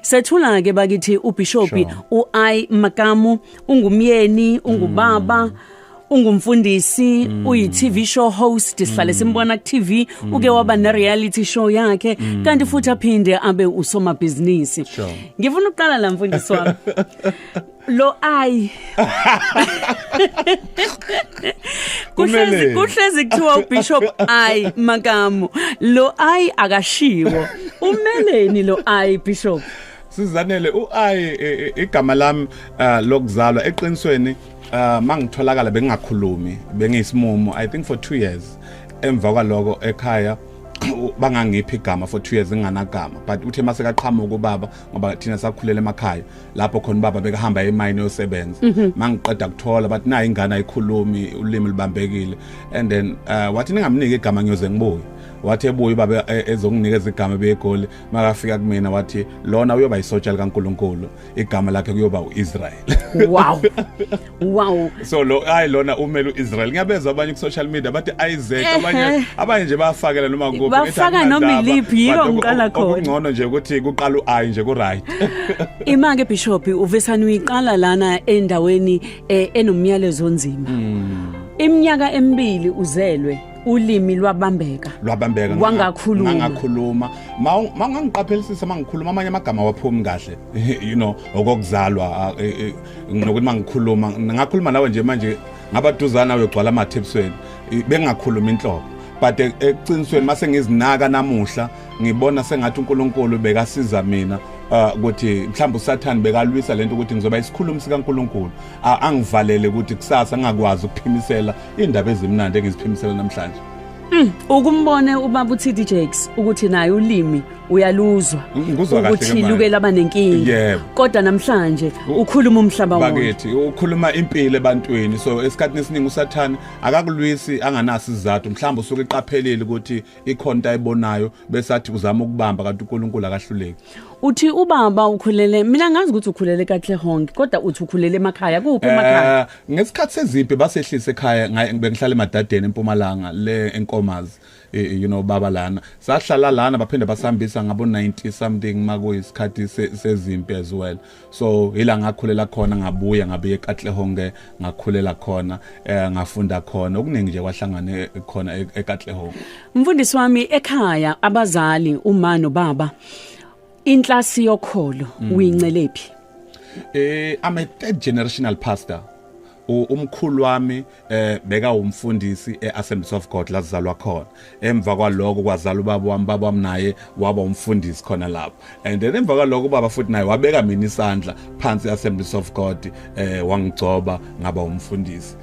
Sethula ke bakithi uBishop uMakumu ungumyeni ungubaba ungumfundisi uyi-TV show host sihlale simbona ku-TV uke waba ne-reality show yakhe kanti futhi aphinde abe usomabhizinisi. Ngifuna ukuqala la mfundisi wami lo kuhlezi kuthiwa uBishop Makumu lo akashiwo umeleni lo Bishop Sizanele igama lami lokuzalwa eqinisweni mangitholakala bengingakhulumi bengiyisimumu I think for 2 years emva kwaloko ekhaya bangangiphi igama for 2 years nginganagama but uthe mase kaqhamuka ubaba ngoba thina sakhulela emakhaya lapho khona ubaba bekahamba emayini yosebenza mangiqeda kuthola bathi nayi ingane ayikhulumi ulimi libambekile and then wathi ningamnike igama ngiyoze ngibuye wathi ebuye baba ezonginikeza igama begoli makafika kumina wathi lona uyoba isotsha likaNkuluNkulu igama lakhe kuyoba uIsrael. Wow so lona umele uIsrael ngiyabeza abanye ku social media bathi Isaac abanye nje bayafakela noma kuphi bafaka noma iliphi yiko ngiqala khona okungcono nje ukuthi kuqala uAyi nje ku right. Imake Bishop uvesani uyiqala lana endaweni enomyalezo onzima iminyaka emibili uzelwe ulimi lwabambeka wangakhuluma mangangiqaphelisisa mangikhuluma amanye amagama waphumi kahle you know okokuzalwa nokuthi mangikhuluma ngakhuluma nawe nje manje ngabaduzana uyogcwala amathepsweni bengakhuluma inhlobo but eqinisweni mase ngizinaka namuhla ngibona sengathi uNkulunkulu bekasiza mina ukuthi mhlawumbe uSathane bekalwisa lento ukuthi ngizoba isikhulumi sikaNkulunkulu angivalele ukuthi kusasa ngakwazi ukuphimisela indaba ezimnandi engiziphimisela namhlanje. Ukumbone ubaba uTD Jakes ukuthi naye ulimi uyaluzwa ukuthi luke laba nenkingi kodwa namhlanje ukhuluma umhlaba wonke bakithi ukhuluma impilo ebantwini so esikhatini esiningi uSathane akakulwisi anganasi izathu mhlawumbe usuke eqaphelile ukuthi ikhonta ayibonayo bese athi uzama ukubamba kanti uNkulunkulu akahluleki. Uthi ubaba ukhulele mina ngazi ukuthi ukhulele kaTlehong kodwa uthi ukhulele emakhaya kuphi emakhaya ngesikhathi sezimpi basehlise ekhaya bengihlala emadadeni eMpumalanga le enkomazi you know baba lana sahlala lana baphinde basambisa ngabo 90 something makuyisikhathi sezimpi as well so ila ngakhulela khona ngabuya ngabe eKatlehong ngakhulela khona ngafunda khona okuningi nje kwahlangane khona eKatlehong. Mfundisi wami ekhaya abazali uma nobaba inhlasi yokholo uyincelephi? I'm a third generational pastor. Umkhulu wami beka umfundisi eAssembly of God lazalwa khona emva kwaloko kwazala ubaba wami naye waba umfundisi khona lapho and then emva kwaloko ubaba futhi naye wabeka mina isandla phansi eAssembly of God wangigcoba ngaba umfundisi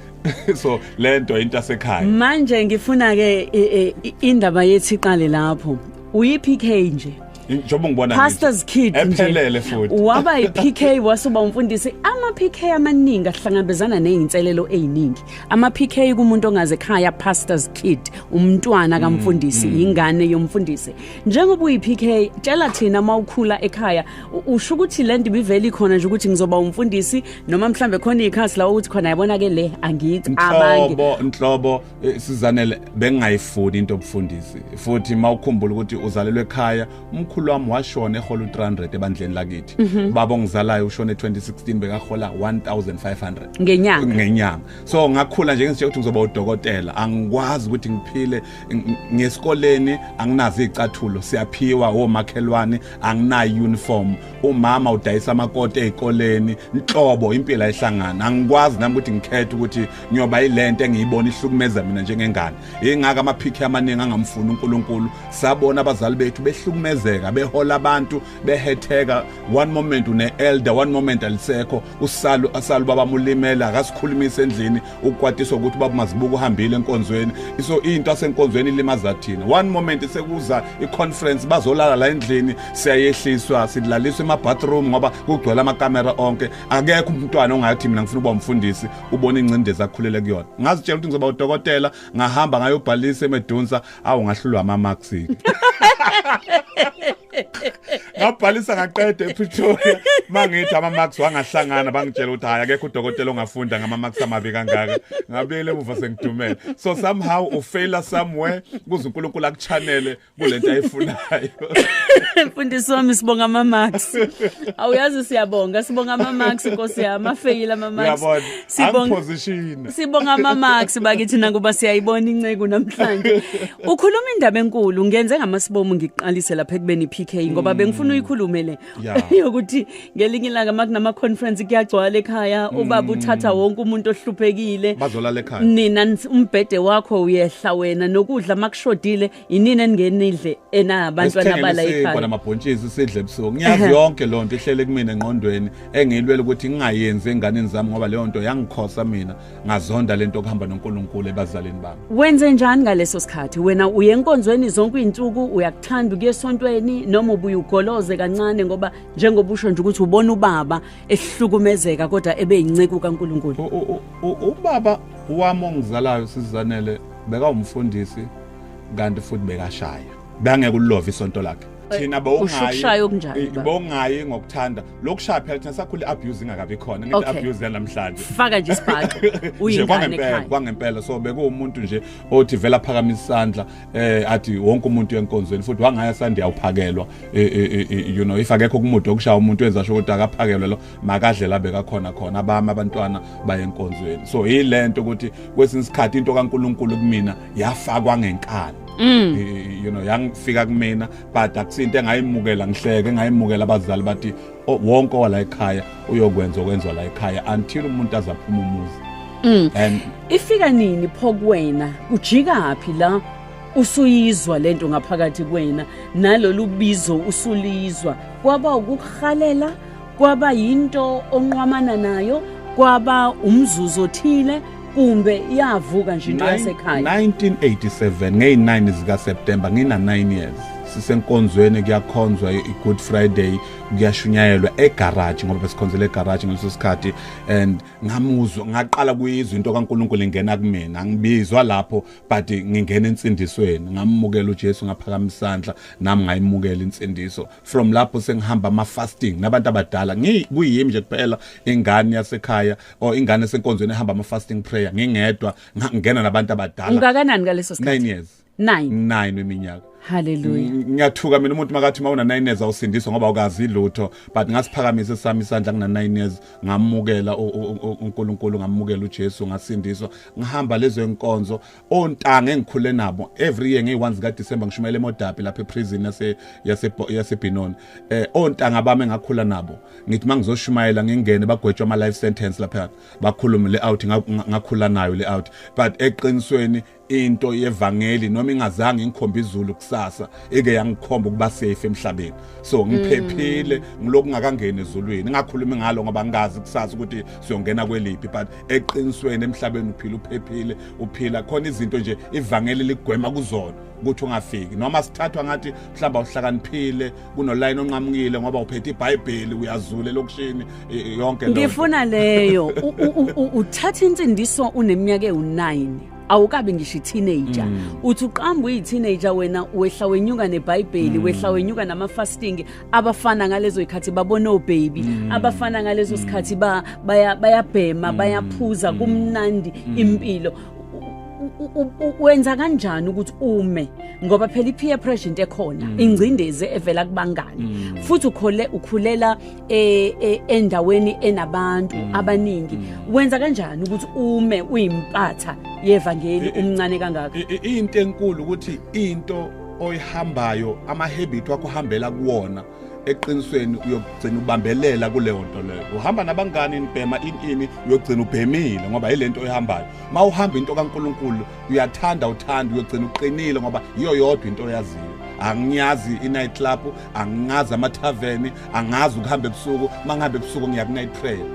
so lento into asekhaya manje ngifuna ke indaba yethi iqale lapho uyiPK nje njoba ngibona pastor's kid ephelele futhi waba iPK wasuba umfundisi ama-PK amaningi ahlangabezana nezinselelo eziningi ama-PK kumuntu ongaze ekhaya pastor's kid umntwana kamfundisi ingane yomfundisi njengoba uyiPK tshela thina mawukhula ekhaya usho ukuthi le nto ibiveli khona nje ukuthi ngizoba umfundisi noma mhlambe khona ikhasi la ukuthi khona yabona ke le angithi abange inhlobo Sizanele bengayifuni into obufundisi futhi mawukhumbula ukuthi uzalelwe ekhaya umkhulu wami washona ehola u300 ebandleni lakithi baba ongizalayo ushone 2016 bekahola 1500 ngenyanga so ngakhula nje ngisho ukuthi ngizoba udokotela angikwazi ukuthi ngiphile ngesikoleni anginazi izicathulo siyaphiwa omakhelwane anginayo uniform umama udayisa amakote ezikoleni inhlobo impilo ayihlangana angikwazi nami ukuthi ngikhethe ukuthi ngiyoba yilento engiyibona ihlukumeza mina njengengane ingaka amaPK amaningi angamfuni uNkulunkulu sabona abazali bethu behlukumezeka behola abantu behetheka one moment une elder one moment alisekho asalu baba mulimela akasikhulumisa endlini ukukwatiswa ukuthi baba mazibuka uhambile enkonzweni so into asenkonzweni ilimaza thina one moment sekuza iconference bazolala la endlini siyayehliswa sidlaliswa emabathroom ngoba kugcwala amakamera onke akekho umntwana ongathi mina ngifuna ukuba umfundisi ubona incindezi akhulele kuyona ngazitshela ukuthi ngizoba udokotela ngahamba ngayobhalisa eMedunsa awu ngahlulwa ama marks ngabhalisa ngaqeda ePretoria mangithi ama-marks wangahlangana bangitshela ukuthi hayi akekho udokotela ongafunda ngama-marks amabi kangaka ngabuyele emuva sengidumele so somehow ufaila somewhere kuze uNkulunkulu akuchanele kulento ayifunayo. Mfundisi wami sibonga ama-marks. Awuyazi siyabonga sibonga ama-marks Nkosi yami afeyile ama-marks. Sibonga ama-marks bakithi nakuba siyayibona inceke namhlanje. Ukhuluma indaba enkulu ngenze ngamasibomu ngiqalise lapha ekubeni PK ngoba bengifuna uyikhulume le yokuthi ngelinye ilanga makunama conference kuyagcwala ekhaya ubaba uthatha wonke umuntu ohluphekile bazolala ekhaya nina umbhede wakho uyehla wena nokudla makushodile inini engenidle enabantwana bala ekhaya bona amabhontshisi sidle ebusuku ngiyazi yonke lonto ihlele kumina engqondweni engilwele ukuthi ngingayenzi enganeni zami ngoba leyo nto yangikhosa mina ngazonda lento okuhamba noNkulunkulu ebazaleni bami. Wenze njani ngaleso sikhathi wena uye enkonzweni zonke izinsuku uyakuthanda ukuye esontweni noma ubuye ugoloze kancane ngoba njengoba usho nje ukuthi ubona ubaba ehlukumezeka kodwa ebe yinceke kaNkulunkulu? Ubaba wami ongizalayo sizanele beka umfundisi kanti futhi bekashaya bangeke ulove isonto lakhe thina bongayi ngokuthanda lokushaya phela thina sakhule abuse ingakabi khona ngithi abuse yanamhlanje faka nje isibhaxo uyingane ekhaya kwangempela so bekuwumuntu nje othi vela phakamisa isandla athi wonke umuntu enkonzweni futhi wangaya sandi yawuphakelwa you know if akekho kumuntu okushaya umuntu wenza sho ukuthi akaphakelwe lo makadle la bekakhona khona abami abantwana baye enkonzweni so yilento ukuthi kwesinye isikhathi into kaNkulunkulu kumina yafakwa ngenkani. You know yangifika kumina but akusinto engayimukela ngihleke engayimukela abazali bathi wonke wala ekhaya uyokwenza okwenzwa la ekhaya until umuntu azaphuma umuzi. And ifika nini phokuwena ujikaphi la usuyizwa lento ngaphakathi kwena nalolu bizo usulizwa kwaba ukukhalela kwaba yinto onqwamana nayo kwaba umzuzu othile kumbe yavuka nje into yasekhaya? 1987 nge-9 zika September ngina 9 years sisenkonzweni kuyakhonzwa iGood Friday kuyashunyayelwa egarage ngoba besikhonzele egarage ngaleso sikhathi and ngamuzwa ngaqala kuyizwa into kaNkulunkulu ingena kumina ngibizwa lapho but ngingena insindisweni ngamukela uJesu ngaphakamisa isandla nami ngayimukela insindiso from lapho sengihamba ama fasting nabantu abadala kuyimi nje kuphela ingane yasekhaya or ingane esenkonzweni ehamba ama fasting prayer ngingedwa ngingena nabantu abadala. Ungakanani ngaleso sikhathi? 9 years. 9 eminyaka. Hallelujah. Ngiyathuka mina umuntu makathi mawuna 9 years awusindiswa ngoba ukazi lutho but ngasiphakamisa sami isandla ngina 9 years ngamukela uNkulunkulu ngamukela uJesu ngasindiswa ngihamba lezo enkonzo ontanga engikhule nabo every year nge1 zika December ngishumayela eModapi lapha eprison yaseBinoni ontanga bami engakhula nabo ngithi mangizoshumayela ngingene bagwetshwa ama life sentence lapha bakhuluma le out ngakhula nayo le out but eqinisweni into yevangeli noma ingazange ingikhomba izulu kusasa eke yangikhomba ukuba safe emhlabeni so ngiphephile ngiloku ngakangena ezulwini ngakhuluma ngalo ngoba ngazi kusasa ukuthi siyongena kweliphi but eqinisweni emhlabeni uphila uphephile uphila khona izinto nje ivangeli ligwema kuzona ukuthi ungafiki noma sithathwa ngathi mhlamba uhlakaniphile kunoline onqamukile ngoba uphethe iBhayibheli uyazule lokushini yonke lonto. Ngifuna leyo uthatha insindiso uneminyaka e9 awukabi ngisho teenager uthi uqamba uyi-teenager wena wehla wenyuka neBhayibheli wehla wenyuka nama fasting abafana ngalezo ikhathi babona obaby abafana ngalezo sikhathi bayabhema bayaphuza kumnandi impilo wenza kanjani ukuthi ume ngoba phela ipeer pressure into ekhona ingcindezi evela kubangani futhi ukhulela endaweni enabantu abaningi wenza kanjani ukuthi ume uyimpatha yevangeli umncane kangaka? Into enkulu ukuthi into oyihambayo ama habit wakho hambela kuwona eqinisweni uyogcina ubambelela kuleyo nto leyo uhamba nabangani nibhema ini uyogcina ubhemile ngoba yilento oyihambayo mawuhamba into kaNkulunkulu uyathanda uyogcina uqinile ngoba iyo yodwa into oyaziyo angiyazi i-night club angazi ama-tavern angazi ukuhamba ebusuku mangihambe ebusuku ngiya ku-night prayer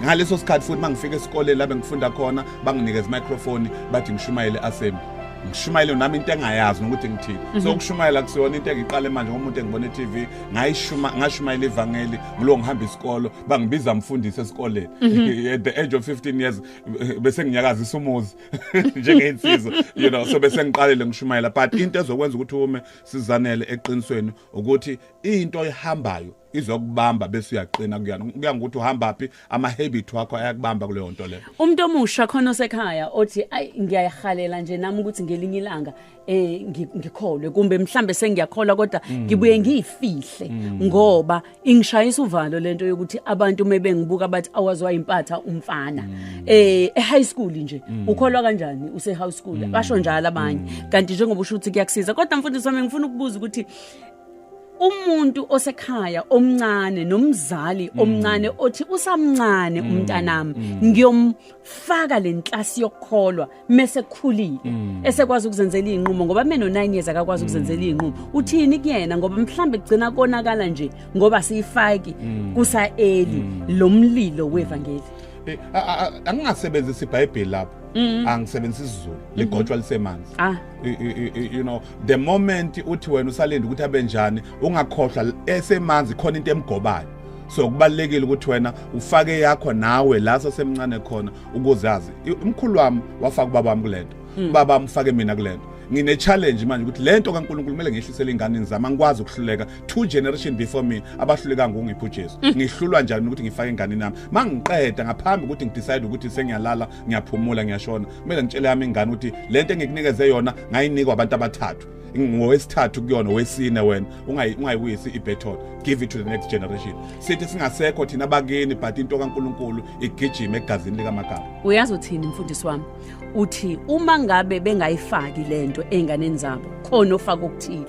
ngaleso sikhathi futhi mangifika esikoleni la bengifunda khona banginikeza i-microphone bathi ngishumayele assembly ngishumayele nami into engayazi ukuthi ngithini so ukushumayela kusiyona into engiqale manje ngomuntu engibona eTV ngashumayela ivangeli ngilo ngihamba isikolo bangibiza umfundisi esikoleni at the age of 15 years bese nginyakazisa umuzi njengeinsizwa so bese ngiqalile ngishumayela but into ezokwenza ukuthi ume sizanele eqinisweni ukuthi into ehambayo izokubamba bese uyaqina kuya ngokuthi uhamba phi ama-habit wakho ayakubamba kuleyo nto leyo. Umuntu omusha khona osekhaya othi ngiyayihalela nje nami ukuthi ngelinye ilanga ngikholwe kumbe mhlambe sengiyakholwa kodwa ngibuye ngiyifihle ngoba ingishayisa uvalo lento yokuthi abantu mebengibuka bathi awazwa impatha umfana e-high school nje ukholwa kanjani use-high school basho njalo abanye kanti njengoba usho ukuthi kuyakusiza kodwa mfundisi wami ngifuna ukubuza ukuthi umuntu osekhaya omncane nomzali omncane othi usamncane umntanami ngiyomfaka lenhlasi yokukholwa mase khulile esekwazi ukuzenzela inqumo ngoba mina no9 years akakwazi ukuzenzela inqumo uthini kuyena ngoba mhlambe kugcina konakala nje ngoba siyifaki kusa eli lomlilo wevangeli. Angingasebenzisa iBhayibheli lapho angisebenzisa isiZulu ligotshwa lisemanzi the moment uthi wena usalinda ukuthi abenjani ungakhohlwa esemanzi khona into emgobayo so kubalekile ukuthi wena ufake yakho nawe la sasemncane khona ukuzazi umkhulu wami wafaka ubaba wami kulento ubaba wami ufake mina kulento ngine challenge manje ukuthi lento kaNkulunkulu kumele ngihlisele ingane zami angikwazi ukuhluleka 2 generation before me abahluleka ngungiphu Jesu ngihlulwa njani ukuthi ngifake ingane nami mangiqeda ngaphambi ukuthi ngidecide ukuthi sengiyalala ngiyaphumula ngiyashona kumele ngitshele yami ingane ukuthi lento engikunikeze yona ngayinika abantu abathathu ngowesithathu kuyona wesine wena ungayibuyisi ibaton give it to the next generation sithi singasekho thina abakini but into kaNkulunkulu igijima egazini likaMagama. Uyazi uthini mfundisi wami uthi uma ngabe bengayifaki lento enganeni zabo khona ofaka ukuthile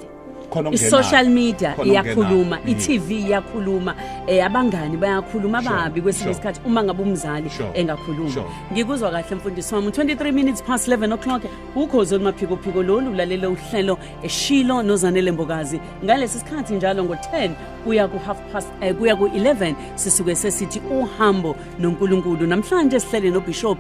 i-social media iyakhuluma i-TV iyakhuluma abangani bayakhuluma ababi kwesinye isikhathi uma ngabe umzali engakhuluma ngikuzwa kahle mfundisi wami 23 minutes past 11 o'clock ukhozi olumaphiko lolu ulalela uhlelo eshilo nozanele Mbokazi ngalesi sikhathi njalo ngo10 kuya kuya ku11 sisuke sesithi uhambo noNkulunkulu namhlanje sihlele noBishop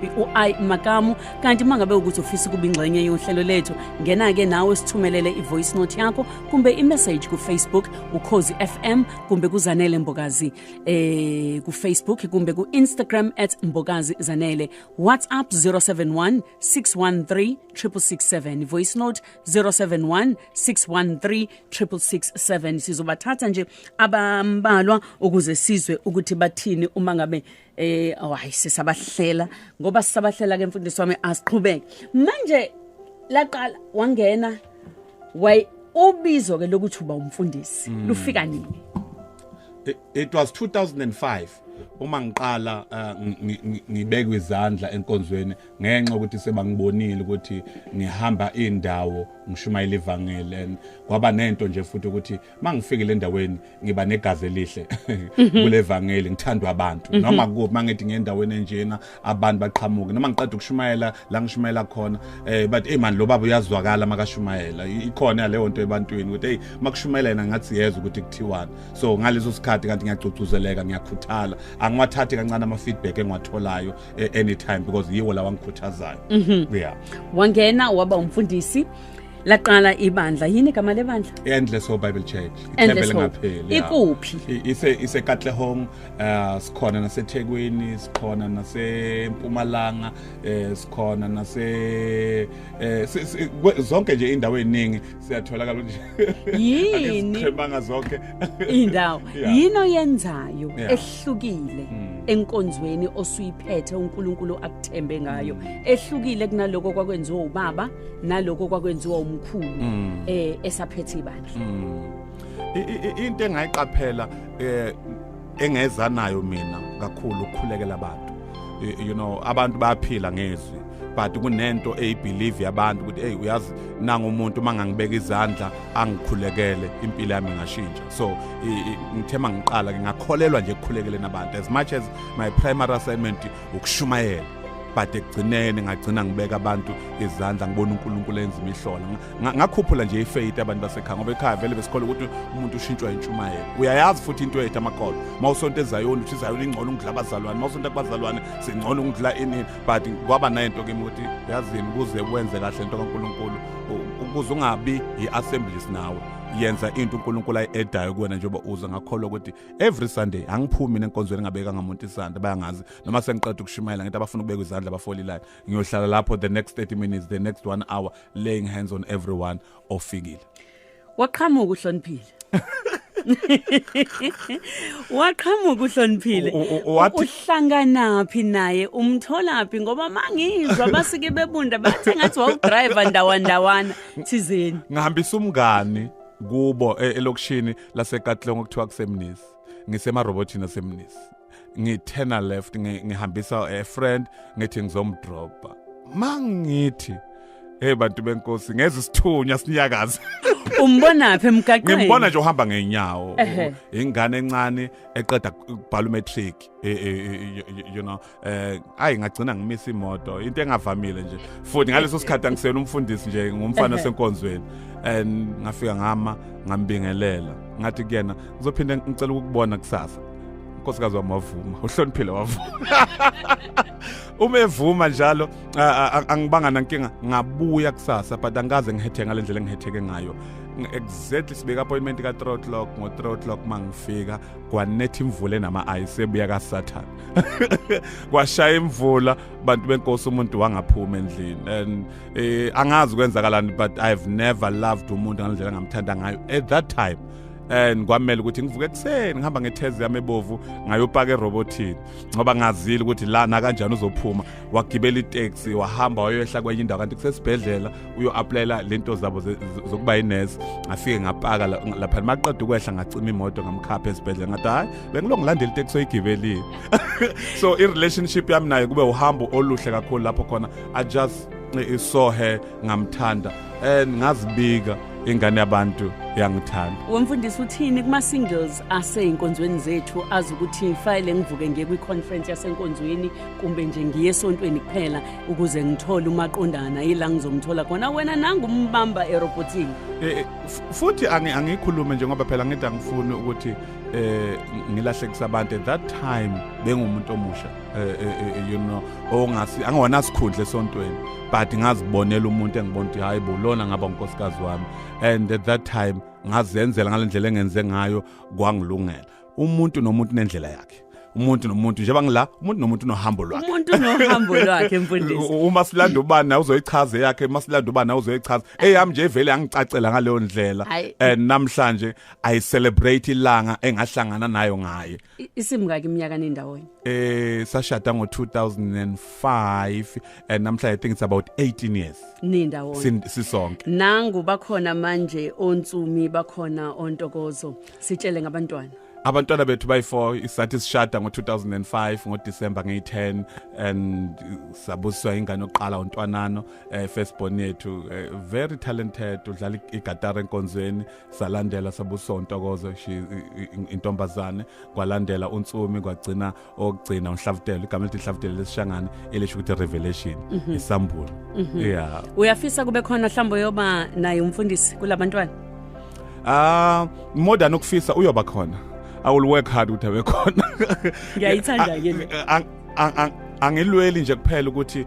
uMakumu kanti mangabe ukuthi ufisa kuba ingxenye yohlelo lethu ngena ke nawe sithumelele ivoice note yakho kumbe imessage ku Facebook ukhozi FM kumbe kuzanele Mbokazi ku Facebook kumbe ku Instagram @Mbokazi Zanele WhatsApp 071 613 667 voice note 071 613 667 sizobathatha nje abambalwa ukuze sizwe ukuthi bathini uma ngabe sisabahlela ngoba sisabahlela ke mfundisi wami asiqhubeke manje laqala wangena ubizo ke lokuthi uba umfundisi lufika nini? It was 2005 uma ngiqala ngibeka izandla enkonzweni ngenxa ukuthi sebangibonile ukuthi ngihamba indawo ngishumayela ivangeli kwaba nento nje futhi ukuthi mangifikile endaweni ngiba negazi elihle kule vangeli ngithandwa abantu noma kuphi mangithi ngendaweni enjena abantu baqhamuke noma ngiqeda ukushumayela la ngishumayela khona but man lo baba uyazwakala makashumayela ikhona leyo nto ebantwini ukuthi makushumayela yena ngathi yezwe ukuthi kuthiwani so ngalezo sikhathi kanti ngiyagcugcuzeleka ngiyakhuthala angiwathathi kancane ama-feedback engiwatholayo anytime because yiwo la wangikhuthazayo. Wangena waba umfundisi laqala ibandla yini igama lebandla? Endless Hope Bible Church ithembele ngaphela ikuphi? ise Katlehong sikhona naseThekwini sikhona naseMpumalanga sikhona zonke nje indawo eziningi siyatholakala nje yini sikhemanga zonke indawo yini oyenzayo ehlukile enkonzweni osuyiphethe uNkulunkulu akuthembe ngayo ehlukile kunaloko kwakwenziwa ubaba naloko kwakwenziwa umkhulu esaphethe ibandla. Into engayiqaphela engeza nayo mina kakhulu ukukhulekela abantu abantu bayaphila ngezwi but kunento eyibelieve yabantu ukuthi uyazi nanga umuntu mangangibeka izandla angikhulekele impilo yami ngashintsha so ngithema ngiqala ngingakholelwa nje ukukhulekela nabantu as much as my primary assignment ukushumayela but ekugcineni ngagcina ngibeka abantu izandla ngibona uNkulunkulu enza imihlola ngakhuphula nje ifaith abantu basekhaya ngoba ekhaya vele besikole ukuthi umuntu ushintshwa intshumayelo uyayazi futhi into ethu amakholwa mawusonto ezayoni uthi izayoni ingcono ukudla abazalwane mawusonto kubazalwane singcono ukudla ini but kwaba nento kimi ukuthi yazini ukuze wenze kahle into kaNkulunkulu ukuze ungabi iassemblies nawe yenza into uNkulunkulu ayedayo kuwena njengoba uza ngakholwa ukuthi every Sunday angiphumi mina enkonzweni ngabeka ngamuntu isandla bayangazi noma sengiqeda ukushumayela ngithi abafuna ukubeka izandla bafoli line ngiyohlala lapho the next 30 minutes the next 1 hour laying hands on everyone ofikile waqhamuka uhloniphile waqhamuka uhloniphile uhlanganaphi naye umtholaphi ngoba mangizwa basike bebunda bathi ngathi wawudriver ndawandawana thizeni ngihambisa umngani kubo elokishini laseKatlong okuthiwa kusemnisi ngisemarobotini asemnisi ngithena left ngihambisa a friend ngithi ngizomdropa mangithi bantu benkosi ngeze isithunya sinyakaza umbonaphi emgaqweni ngimbona nje uhamba ngenyawo ingane encane eqeda ukubhala matric you know ngagcina ngimisa imoto into engavamile nje futhi ngaleso sikhathi angisena umfundisi nje ngumfana senkonzweni and ngafika ngambingelela ngathi kuyena ngizophinda ngicela ukubona kusasa unkosikazi wami wavuma uhloniphile wavuma uma evuma njalo angibanga nankinga ngabuya kusasa but angaze ngihethe ngalendlela engihetheke ngayo exactly sibeka appointment ka 3 o'clock ngo 3 o'clock mangifika kwanethi imvula nama ice ebuya kaSathane kwashaya imvula bantu benkosi umuntu wangaphuma endlini and angazi kwenzakalani but I've never loved umuntu ngalendlela ngamthanda ngayo at that time and kwamela ukuthi ngivuke ekseni ngihamba ngethezi yami ebovu ngayopaka erobotini ngoba ngazile ukuthi lana kanjani uzophuma wagibela itaxi wahamba wayoyehla kwenye indawo kanti kusesibhedlela uyo-applyela lento zabo zokuba yinurse ngafike ngapaka lapha maqeda ukwehla ngacima imoto ngamkhapha esibhedlela ngathi hayi bengilongilandela itaxi oyigibelile so i-relationship yami naye kube uhambo oluhle kakhulu lapho khona I just saw her ngamthanda and ngazibika ingane yabantu yangithanda umfundisi uthini kuma singles aseyinkonzweni zethu azukuthi file ngivuke ngiye kwi-conference yasenkonzweni kumbe nje ngiye esontweni kuphela ukuze ngithole umaqondana yila ngizomthola khona wena nangumbamba erobotini futhi angikhulume nje ngoba phela ngithi angifuni ukuthi ngilahlekisa abantu at that time bengumuntu omusha you know angona sikhundle esontweni but ngazibonela umuntu engibona ukuthi hayi bo lona ngaba unkosikazi wami and at that time ngazenzela ngalendlela engenze ngayo kwangilungela umuntu nomuntu nendlela yakhe umuntu nomuntu njengoba ngila umuntu nomuntu nohambo lwakhe umuntu nohambo lwakhe mfundisi uma silanda ubani nawe uzoyichaza yakhe uma silanda ubani nawe uzoyichaza eyami nje vele angicacela ngaleyo ndlela and namhlanje I celebrate ilanga engahlangana nayo ngaye isimngaki iminyaka nendawonye sashada ngo2005 and namhlanje I think it's about 18 years nindawonye sisonke nangu bakhona manje ontsumi bakhona ontokozo sitshele ngabantwana abantwana bethu bayi4 isathi sishada ngo2005 ngoDisemba nge10 and sabuswa ingane oqala uNtwanano first born yethu very talented udlala igitar enkonzweni salandela sabuswa uNtokozo intombazane kwalandela uNtsumi kwagcina okugcina uNhlavutelo igama elithi Nhlavutelo lesishangane elisho ukuthi revelation isambulo yeah uyafisa kube khona mhlawumbe yoba naye umfundisi kulabantwana more than ukufisa uyoba khona I will work hard ukuthi abe khona ngiyayithanda ke angilweli nje kuphela ukuthi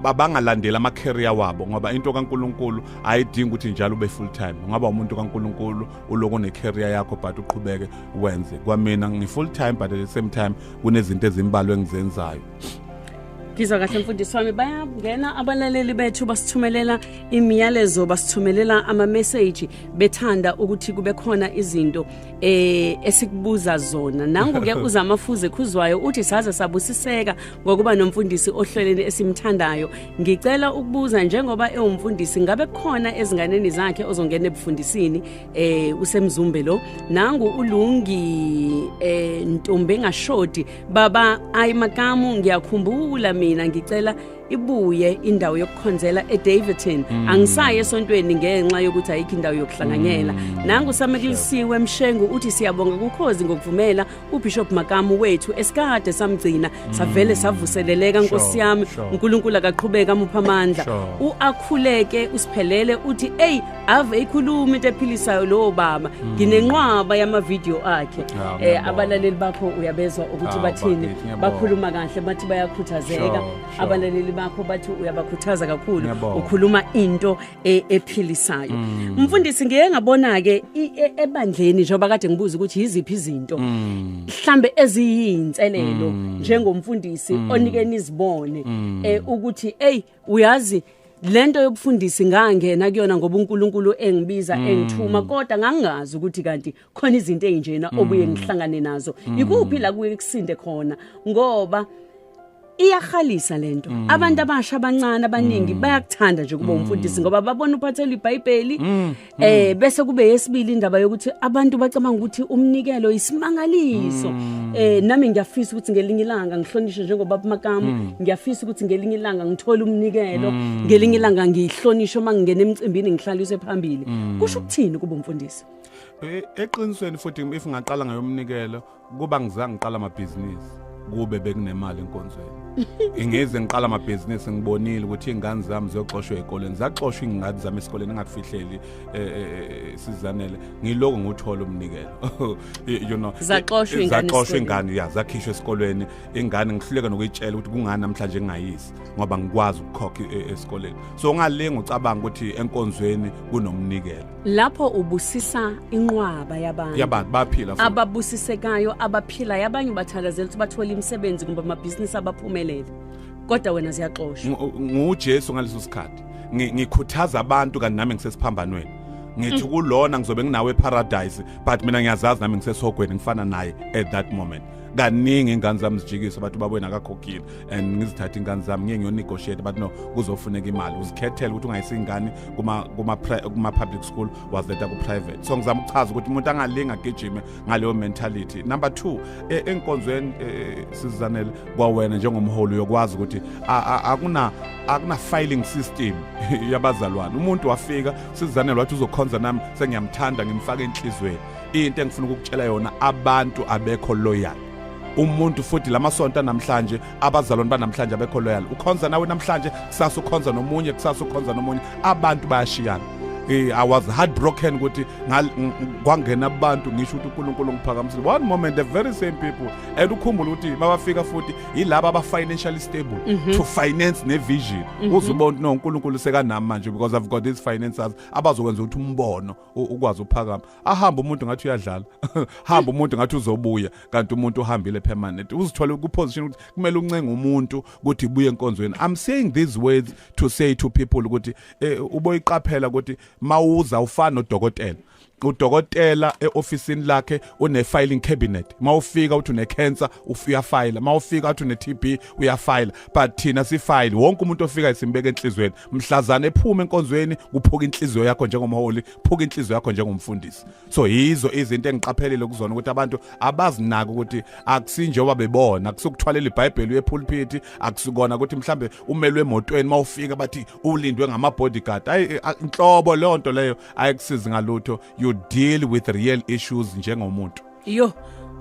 babangalandela ama career wabo ngoba into kaNkuluNkulu ayidingi ukuthi njalo ube full time ngaba umuntu kaNkuluNkulu uloko ne career yakho but uqhubeke wenze kwamina ngi full time but at the same time kunezinto ezimbalwa engizenzayo Ngizwa kahle mfundisi wami bayangena abalaleli bethu basithumelela imiyalezo basithumelela ama message bethanda ukuthi kube khona izinto esikubuza zona nangu ke uzamafuze khuzwayo uthi saze sabusiseka ngokuba nomfundisi ohleleni esimthandayo ngicela ukubuza njengoba ewumfundisi ngabe khona ezinganeni zakhe ozongena ebufundisini usemzumbe lo nangu ulungi Ntombe ngashodi baba ayi makamu ngiyakhumbula mina ngicela ibuye indawo yokukhonzela eDavidton angisaye esontweni ngenxa yokuthi ayikho indawo yokuhlanganyela nangu samekulisiwe emshengu uthi siyabonga kukhozi ngokuvumela uBishop Makamu wethu esikade samgcina savele savuseleleka Nkosi yami uNkulunkulu akaqhubeka amupha amandla uakhuleke usiphelele uthi ave ikhuluma into ephilisayo lo baba nginenqwaba yama video akhe abalaleli bakho uyabezwa ukuthi bathini bakhuluma kahle bathi bayakhuthazeka abalaleli bakho bathi uyabakhuthaza kakhulu ukhuluma into ephilisayo Umfundisi ngeke ngabona ke ebandleni njengoba kade ngibuza ukuthi yiziphi izinto mhlambe eziyinselelo njengomfundisi onikeni izibone ukuthi uyazi lento yobufundisi ngangena kuyona ngoba uNkulunkulu engibiza engithuma kodwa ngangazi ukuthi kanti khona izinto ezinjena obuye ngihlangane nazo ikuphi la kuye kusinde khona ngoba iyahalisa lento abantu abasha abancane abaningi bayakuthanda nje kuba umfundisi ngoba babona uphathela iBhayibheli bese kube yesibili indaba yokuthi abantu bacabanga ukuthi umnikelo isimangaliso nami ngiyafisa ukuthi ngelinye ilanga ngihlonishe njengoba Makamu ngiyafisa ukuthi ngelinye ilanga ngithola umnikelo ngelinye ilanga ngihlonishe mangingena emcimbini ngihlaliswe phambili kusho ukuthini kuba umfundisi eqinisweni futhi if ngaqala ngayomnikelo kuba ngizange ngiqala amabhizinisi kube bekunemali enkonzweni ingeze ngiqala amabhizinisi ngibonile ukuthi ingane zami ziyoxoshwa ezikoleni zaxoshwa ingane zami esikoleni engakufihleli sizanele ngiloko nguthola umnikelo you know zaxoshwa ingane zakhishwa esikoleni ingane ngihluleka nokuyitshela ukuthi kungani namhlanje ngingayisi ngoba ngikwazi ukukhokha esikoleni so ngalenga ucabanga ukuthi enkonzweni kunomnikelo lapho ubusisa inqwaba yabantu baphila ababusisekayo abaphila yabanye bathakazela ukuthi bathola imisebenzi kumbe amabhizinisi abaphumelele kodwa wena ziyaxoshwa nguJesu ngaleso sikhathi ngikhuthaza abantu kanti nami ngisesiphambanweni ngithi kulona ngizobe nginawe eparadise but mina ngiyazazi nami ngisesogweni ngifana naye at that moment kaningi ingane zami zijikisa abantu babona akakhokhile and ngizithatha ingane zami ngiye ngiyonegotiate but no kuzofuneka imali uzikhethela ukuthi ungayisingane kuma public school wazetha ku private so ngizama ukuchaza ukuthi umuntu angalinga gijime ngaleyo mentality number 2 enkonzweni sizanele kwawena njengomholi yokwazi ukuthi akuna filing system yabazalwane umuntu wafika sizanele wathi uzokhonza nami sengiyamthanda ngimfaka enhlizweni into engifuna ukukutshela yona abantu abekho loyal umuntu futhi lamasonto namhlanje abazalwane banamhlanje abekho loyal ukhonza nawe namhlanje kusasa ukhonza nomunye kusasa ukhonza nomunye abantu bayashiyana I was heartbroken ukuthi kwangena abantu ngisho ukuthi uNkulunkulu ngiphakamisile one moment the very same people and ukhumbula ukuthi mabafika futhi yilabo aba financially stable to finance ne vision uzubona no uNkulunkulu sekanami manje because I've got these financiers abazokwenza ukuthi umbono ukwazi uphakama ahamba umuntu ngathi uyadlala hamba umuntu ngathi uzobuya kanti umuntu uhambile permanent uzithola ku position ukuthi kumele uncenga umuntu ukuthi ubuye enkonzweni I'm saying these words to say to people ukuthi uboyiqaphela ukuthi mawuza ufana nodokotela udokotela eofisini lakhe une filing cabinet mawufika uthi une cancer uyafile mawufika uthi une TB uyafile but thina sifile wonke umuntu ofika isimbeka enhlizweni mhlazana ephuma enkonzweni kuphuka inhliziyo yakho njengomholi phuka inhliziyo yakho njengomfundisi so yizo izinto engiqaphelele kuzona ukuthi abantu abazinaka ukuthi akusinjengoba bebona akusukuthwalela iBhayibheli yepulpit akusikona ukuthi mhlambe umelwe emotweni mawufika bathi ulindwe ngama bodyguard inhlobo leyo nto leyo ayikusizi ngalutho you deal with real issues njengomuntu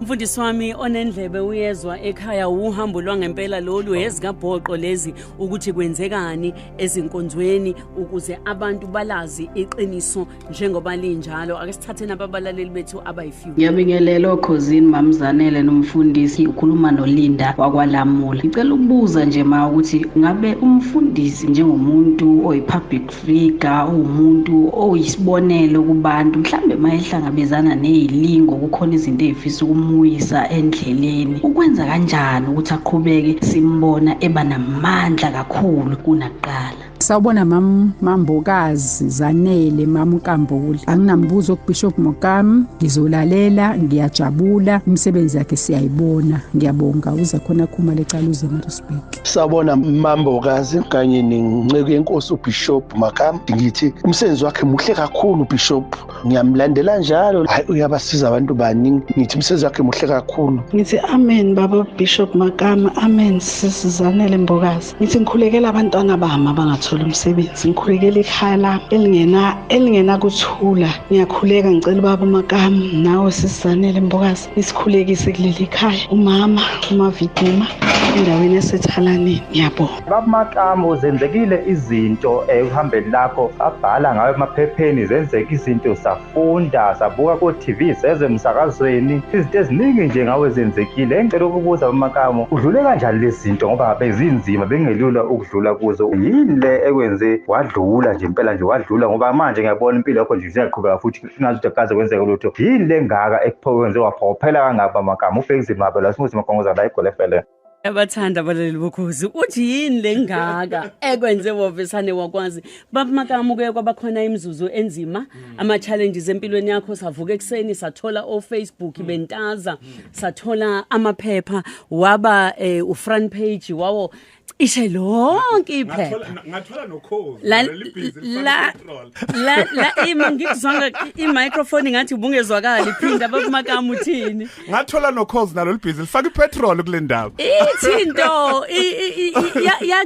Mfundisi wami onendlebe uyezwa ekhaya uhambo lwangempela lolu ezikabhoqo lezi ukuthi kwenzekani ezinkonzweni ukuze abantu balazi iqiniso njengoba linjalo ake sithathe nababalaleli bethu abayifew. Ngiyabingelela okhosini mamzanele nomfundisi ukhuluma noLinda wakwaLamula. Ngicela ukubuza nje ma ukuthi ngabe umfundisi njengomuntu oyipublic figure umuntu oyisibonelo kubantu mhlambe mayehlangabezana nezilingo kukhona izinto ezifisa umuyisa endleleni ukwenza kanjani ukuthi aqhubeke simbona eba namandla kakhulu kunakuqala. Sawubona mambokazi Zanele Nkambule. Anginambuzo kuBishop Mokamu, ngizolalela, ngiyajabula, imisebenzi yakhe siyayibona. Ngiyabonga uza khona khuma lecaluze Maritzburg. Sawubona mambokazi kanye nenceke yenkosi uBishop Mokamu. Ngithi umsebenzi wakhe muhle kakhulu uBishop. Ngiyamlandela njalo. Hayi uyabasiza abantu baningi. Ngithi umsebenzi wakhe muhle kakhulu. Ngithi amen baba Bishop Mokamu. Amen sisi Zanele Mbokazi. Ngithi ngikhulekela abantwana bami abangathola umsebenzi. Ngikhulekela ikhaya lami elingena kuthula. Ngiyakhuleka ngicela baba Mokamu nawe sisi Zanele Mbokazi isikhulekise kuleli khaya. Umama uMaviduma endaweni yaseThalaneni. Ngiyabonga. Baba Mokamu zenzekile izinto uhambeni lakho abhala ngawe emaphepheni zenzeka izinto safunda sabuka ku TV seze emsakazweni izinto eziningi nje ngawe zenzekile. Ngicela ukubuza Baba Mokamu udlule kanjani lezi zinto ngoba ngabe zinzima bengelula ukudlula kuzo. Yini le ekwenze wadlula nje impela nje wadlula ngoba manje ngiyabona impilo yakho nje isiyaqhubeka futhi ngathi akaze kwenzeka lutho. Yini le ngaka ekuphowenze waphophela kangaka Baba Mokamu ufekizini mabe la simuthi makhongoza la igole fele. Abathanda abaleli bokhozi uthi yini lengaka ekwenze wovesane wakwazi Baba Mokamu kuye kwabakhona imizuzu enzima ama challenges empilweni yakho savuka ekseni sathola o Facebook bentaza sathola amaphepha waba front page wawo ishe lonke iphepha ngathola nokhozi la ngikuzwanga imicrophone ngathi ubungezwakala iphinda Baba Mokamu uthini ngathola nokhozi nalo libhizi lifaka ipetrol kule ndawo ithinto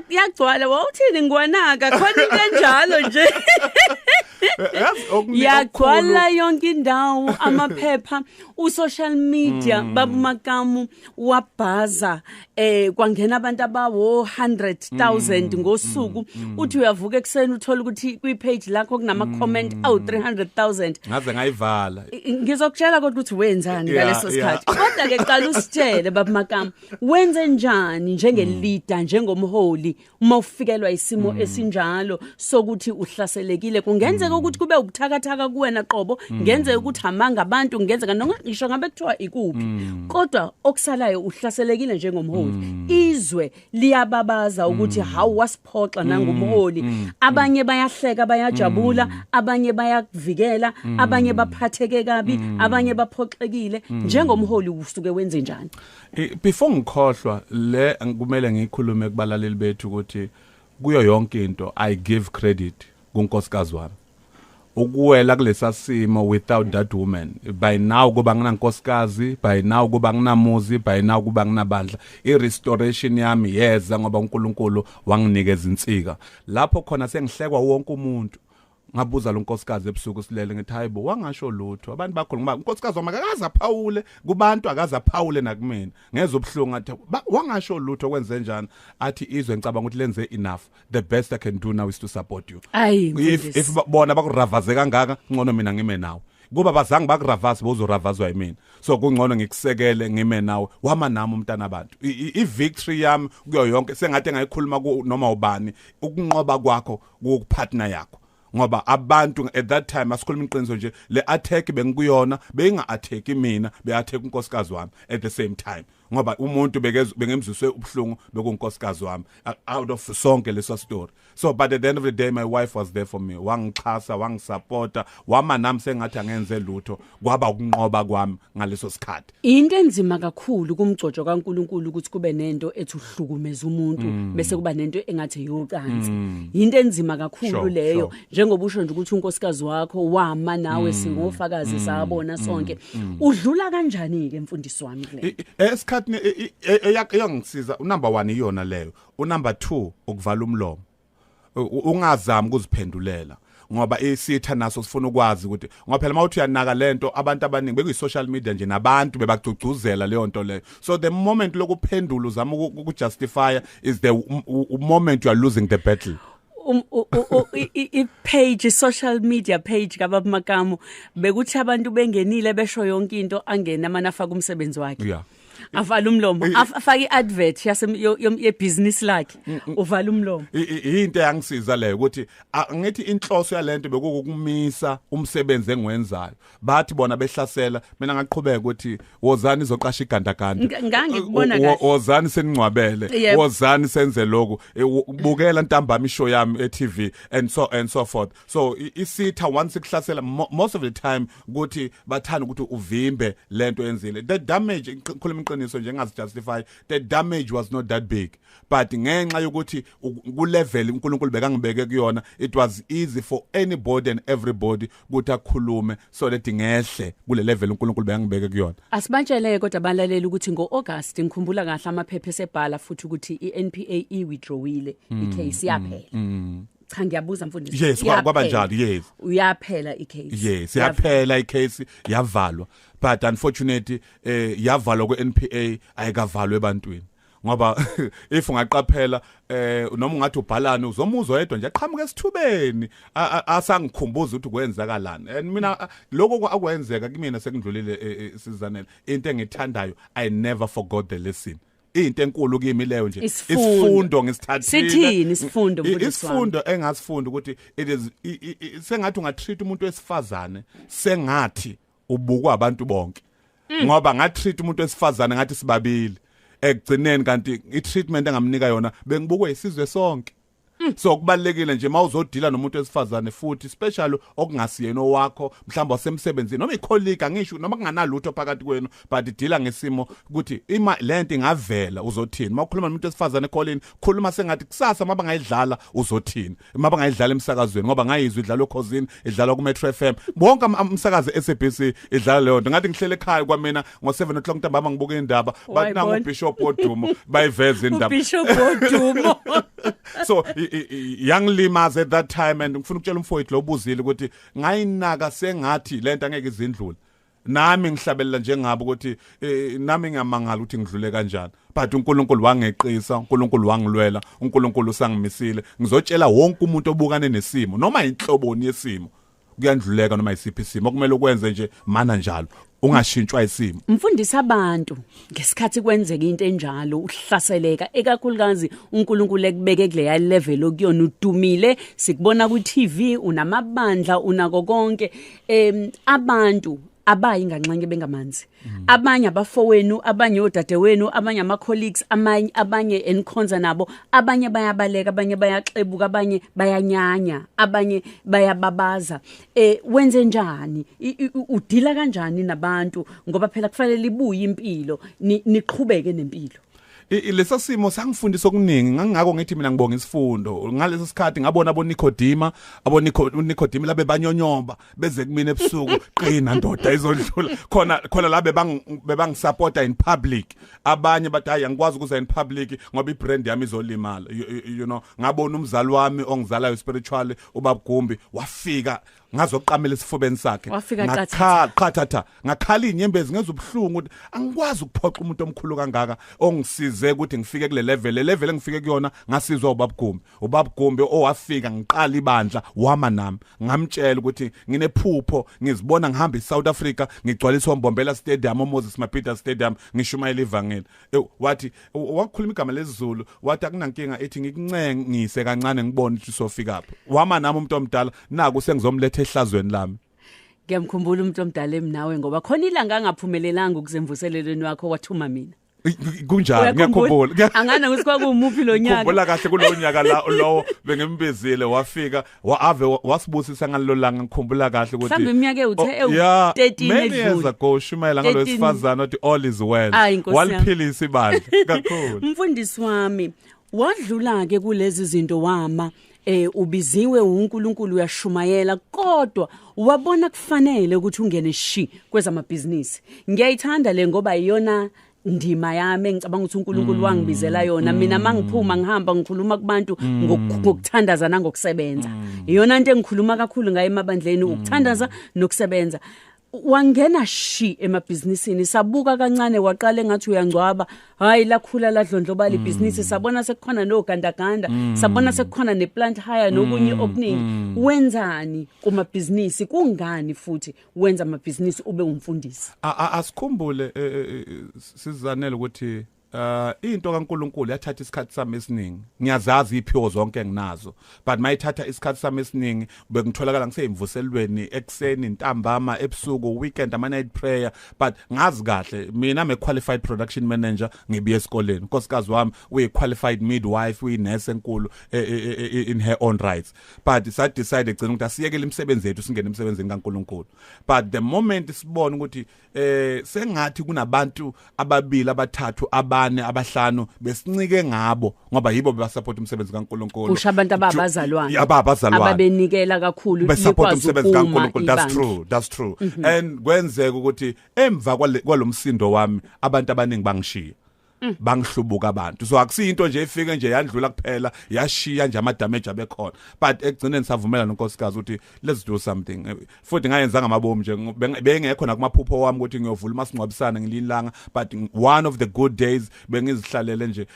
yagcwala wawuthini ngwanaka khona into enjalo nje yagcwala yonke indawo amaphepha usocial media Baba Mokamu wabhaza kwangena abantu abawo 100,000 ngosuku uthi uyavuka ekseni uthola ukuthi kwi-page lakho kunama comment awu 300,000 ngaze ngayivala ngizokutshela kodwa ukuthi wenzani ngaleso sikhathi kodwa ke qala usitshele Baba Mokamu wenze njani njengeleader njengomholi uma ufikelwa isimo esinjalo sokuthi uhlaselekile kungenzeka ukuthi kube ubuthakathaka kuwena qobo ngenzeka ukuthi amanga abantu ngenzeka noma ngisho ngabe kuthiwa ikuphi kodwa okusalayo uhlaselekile njengomholi izwe liyababaza ukuthi hawu wasiphoxa nangumholi abanye bayahleka bayajabula abanye bayakuvikela abanye baphatheke kabi abanye baphoxekile njengomholi usuke wenze njani before ngikhohlwa le kumele ngikhulume kubalaleli bethu ukuthi kuyo yonke into I give credit kunkosikazi wami ukuwela kulesa simo without that woman by now kuba nginankosikazi by now kuba nginamuzi by now kuba nginabandla irestoration yami yeza ngoba uNkulunkulu wanginikeza insika lapho khona sengihlekwa wonke umuntu ngabuza lo nkosikazi ebusuku silele ngithi hayibo wangasho lutho abantu bakho ngoba unkosikazi wami akaza phawule kubantu akaza phawule nakumina ngeza ubhlungu athi wangasho lutho kwenze njani athi izwe ngicabanga ukuthi lenze enough the best I can do now is to support you if bona bakuravaze kangaka ngcono mina ngime nawe kuba bazange bakuravase bozoravazwa yimina so kungcono ngikusekele ngime nawe wama nami umntana abantu i-victory yami kuyo yonke sengathi ngayikhuluma noma ubani ukunqoba kwakho kupartner yakho ngoba abantu at that time asikhuluma iqiniso nje le attack bengikuyona benga attack mina be attack unkosikazi wami at the same time ngoba umuntu bengemziswe ubhlungu bekunkosikazi wami out of sonke leso story so but at the end of the day my wife was there for me wangixhasa wangisupporta wama nami sengathi angenze lutho kwaba ukunqoba kwami ngaleso sikhathi into enzima kakhulu kumgcojo kaNkuluNkulu ukuthi kube nento ethi uhlukumeza umuntu bese kuba nento engathi yocansi into enzima kakhulu leyo njengoba usho nje ukuthi unkosikazi wakho wama nawe singofakazi sabona sonke udlula kanjani ke mfundisi wami kule esikhathini eyangisiza unumber 1 iyona leyo unumber 2 ukuvala umlomo ungazami ukuziphendulela ngoba isitha naso sifuna ukwazi ukuthi ngoba phela mawuthi uyanaka lento abantu abaningi bekuyi social media nje nabantu bebagcugcuzela leyo nto leyo so the moment lokuphendula uzama ukujustify is the moment you are losing the battle page social media page kaBaba Mokamu bekuthi abantu bengenile besho yonke into angena manafaka umsebenzi wakhe avala umlomo afaka iadvert yebusiness lakhe uvala umlomo into yangisiza leyo ukuthi ngithi inhloso yalento bekukumisa umsebenzi engwenzayo bathi bona behlasela mina ngaqhubeka ukuthi wozani izoqasha igandaganda ngangikubona kahle wozani seningcwabele wozani senze lokho bukela ntambama ishow yami e-TV and so forth so isitha once ikuhlasela most of the time ukuthi bathanda ukuthi uvimbe lento yenzile the damage ngikhuluma iqiniso nje ngazijustify the damage was not that big but ngenxa yokuthi ku level uNkulunkulu bekangibeke kuyona it was easy for anybody and everybody ukuthi akhulume so that ngehle kule level uNkulunkulu bekangibeke kuyona asibatshele kodwa balalela ukuthi ngoAugust ngikhumbula kahle amaphepha esebhala futhi ukuthi iNPA withdrawile icase yaphela cha ngiyabuza mfundisi yes kwaba njalo yes uyaphela icase yes yaphela icase yavalwa but unfortunately yavalwa kweNPA ayikavalwe ebantwini ngoba if ungaqaphela noma ungathi ubhalana uzomuzwa yedwa nje aqhamuka esithubeni asangikhumbuza ukuthi kwenzakalani and mina lokho akwenzeka kimi sekudlulile sizanele into engithandayo I never forgot the lesson into enkulu kimi leyo nje isifundo ngisithathile sithini isifundo isifundo engasifunda ukuthi it is sengathi ungatreat umuntu wesifazane sengathi ubukwa abantu bonke ngoba ngatreat umuntu wesifazane ngathi sibabili ekugcineni kanti i-treatment engamnika yona bengibukwe isizwe sonke so kubalekile nje mawuzodila nomuntu wesifazane futhi especially okungasiyena owakho mhlawumbe wasemsebenzini noma icolleague angisho noma kunganalutho phakathi kwenu but idila ngesimo ukuthi ima lento ingavela uzothini mawukhuluma nomuntu wesifazane ekoleni khuluma sengathi kusasa maba ngayidlala uzothini maba ngayidlala emsakazweni ngoba ngayizwe idlala ekhosini idlala ku Metro FM bonke umsakazi SABC idlala leyo nto ngathi ngihlele ekhaya kwamina ngo7 o'clock ntambama ngibuka indaba bathi nangu Bishop Odumo bayiveza indaba Bishop Odumo so yangilimaza at that time and ngifuna ukutshela umfowethu lo ubuzile ukuthi ngayinaka sengathi lento angeke izindlule nami ngihlabelela njengabo ukuthi nami ngiyamangala ukuthi ngidlule kanjani but uNkulunkulu wangeqisa uNkulunkulu wangilwela uNkulunkulu usangimisile ngizotshela wonke umuntu obukane nesimo noma inhloboni yesimo kuyandluleka noma isiphi isimo okumele ukwenze nje mana njalo ungashintshwa isimo mfundisa abantu ngesikhathi kwenzeka into enjalo uhlaseleka ekakhulukazi uNkulunkulu ekubeke kule level okuyona udumile sikubona ku TV unamabandla unako konke abantu abayi nganxenye bengamanzi abanye abafowenu abanye odadewenu abanye ama colleagues abanye enkhonza nabo abanye bayabaleka abanye bayaxebuka abanye bayanyanya abanye bayababaza wenze njani udila kanjani nabantu ngoba phela kufanele ibuye impilo niqhubeke nempilo lesa simo sangifundisa okuningi ngangako ngithi mina ngibonga isifundo ngalesi sikhathi ngabona Nicodemus labe banyonyomba beze kumina ebusuku qina ndoda izondlula khona la bebangisupporta in public abanye bathi hayi angikwazi ukuza in public ngoba ibrand yami izolimala you know ngabona umzalwane ongizalayo spiritually ubabugumbi wafika ngazoqamela isifubeni sakhe ngakhathatha ngakhala inyembezi ngezubhlungu ukuthi angikwazi ukuphoxa umuntu omkhulu kangaka ongisize ukuthi ngifike kule level engifike kuyona ngasizwa ubabugumbi owafika ngiqala ibandla wama nami ngamtshela ukuthi nginephupho ngizibona ngihamba eSouth Africa ngigcwalisa uMbombela Stadium uMoses Mapida Stadium ngishumayela ivangeli wathi wakhuluma igama lesizulu wathi akunankinga ethi ngikuncengise kancane ngibone ukuthi sofika lapho wama nami umuntu omdala naku sengizomletha ehlazweni lami ngiyamkhumbula umuntu omdala emnawe ngoba khona ilanga angaphumelelanga ukuzemvuselelweni wakho wathuma mina kunjani ngiyakhumbula angana ukuthi kwakumuphi lo nyaka ngikhumbula kahle kulo nyaka lo bengembezile wafika ave wasibusisa ngalelo langa ngikhumbula kahle ukuthi mhlawumbe iminyaka ewu13 edlule go shumayela ngalosifazana ukuthi all is well waliphilisa ibandla kakhulu mfundisi wami wadlula ke kulezi zinto wama ubiziwe uNkulunkulu uyashumayela kodwa wabona kufanele ukuthi ungene shi kwezamabhizinisi ngiyayithanda le ngoba iyona ndima yami ngicabanga ukuthi uNkulunkulu wangibizela yona mina mangiphuma ngihamba ngikhuluma kubantu ngokuthandaza nangokusebenza iyona into engikhuluma kakhulu ngaye emabandleni ukuthandaza nokusebenza wangena shi emabhizinisini sabuka kancane waqala engathi uyangcwaba hayi lakhula ladlondloba libhizinisi sabona sekukhona nogandaganda sabona sekukhona neplant hire nokunye okuningi wenzani kumabhizinisi kungani futhi wenza amabhizinisi ube umfundisi asikhumbule sizanele ukuthi into kaNkuluNkulu yathatha isikhathi sami esiningi ngiyazazi iphiwo zonke enginazo but mayithatha isikhathi sami esiningi bekutholakala ngiseyimvuselweni ekseni ntambama ebusuku weekend ama night prayer but ngazi kahle mina I'm a qualified production manager ngibiye esikoleni unkosikazi wami uyi qualified midwife uyi nurse enkulu in her own rights but sa decide egcina ukuthi asiyekele imisebenzi yethu singene emsebenzini kaNkuluNkulu but the moment sibona ukuthi sengathi kunabantu ababili abathathu abahlanu besincike ngabo ngoba yibo bebasupport umsebenzi kaNkuluNkulu kusho abantu ababazalwane ababazalwane abebenikela kakhulu besupport umsebenzi kaNkuluNkulu that's true and kwenzeka ukuthi emva kwalomsindo wami abantu abaningi bangishiya bangihlubuka abantu so akusiyinto nje efike nje yandlula kuphela yashiya nje ama damage abekhona but ekugcineni savumela nonkosikazi ukuthi let's do something futhi ngayenza ngamabomu nje bengekho nakumaphupho wami ukuthi ngiyovula umasingcwabisana ngililanga but one of the good days bengizihlalele nje